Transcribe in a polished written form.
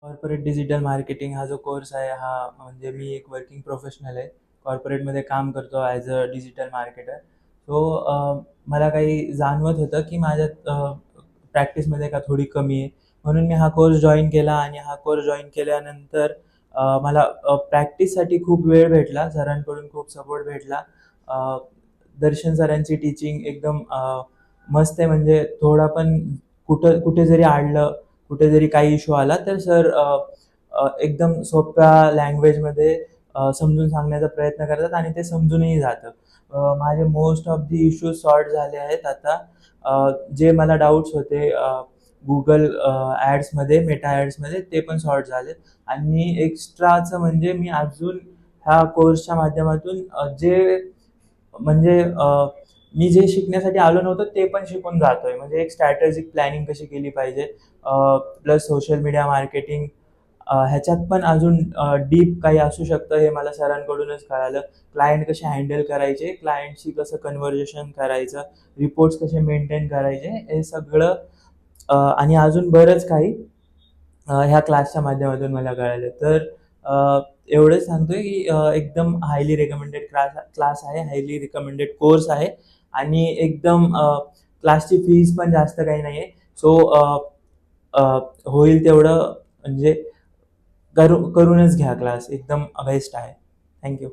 Corporate digital marketing हा जो course आहे हा म्हणजे मी एक वर्किंग प्रोफेशनल आहे. कॉर्पोरेटमध्ये काम करतो ॲज अ डिजिटल मार्केटर. मला काही जाणवत होतं की माझ्यात प्रॅक्टिसमध्ये का थोडी कमी आहे. म्हणून मी हा कोर्स जॉइन केला आणि हा कोर्स जॉइन केल्यानंतर मला प्रॅक्टिससाठी खूप वेळ भेटला. सरांकडून खूप सपोर्ट भेटला. अ, दर्शन सरांची टीचिंग एकदम मस्त आहे. म्हणजे थोडा पण कुठे जरी अडलं, कुठे जरी काही इश्यू आला तर सर एकदम सोप्या लँग्वेजमध्ये समजून सांगण्याचा प्रयत्न करतात आणि ते समजूनही जातं. माझे most of the issues sort झाले आहेत आता. जे मला डाउट्स होते Google ॲड्समध्ये, मेटा ॲड्समध्ये ते पण सॉर्ट झालेत आणि एक्स्ट्राचं म्हणजे मी अजून ह्या कोर्सच्या माध्यमातून जे म्हणजे मी जे शिकण्यासाठी आलो नव्हतो ते पण शिकून जातोय. म्हणजे एक स्ट्रॅटेजिक प्लॅनिंग कशी केली पाहिजे, प्लस सोशल मीडिया मार्केटिंग ह्याच्यात पण अजून डीप काही असू शकतं हे मला सरांकडूनच कळालं. क्लायंट कसे हँडल करायचे, क्लायंटशी कसं कन्व्हर्सेशन करायचं, रिपोर्ट्स कसे मेंटेन करायचे, हे सगळं आणि अजून बरंच काही ह्या क्लासच्या माध्यमातून मला कळालं. तर एवढंच सांगतोय की एकदम हायली रिकमेंडेड क्लास आहे, हायली रिकमेंडेड कोर्स आहे आणि एकदम क्लासची फीस पण जास्त काही नाही आहे. सो होईल तेवढं म्हणजे करूनच घ्या क्लास. एकदम बेस्ट आहे. Thank you.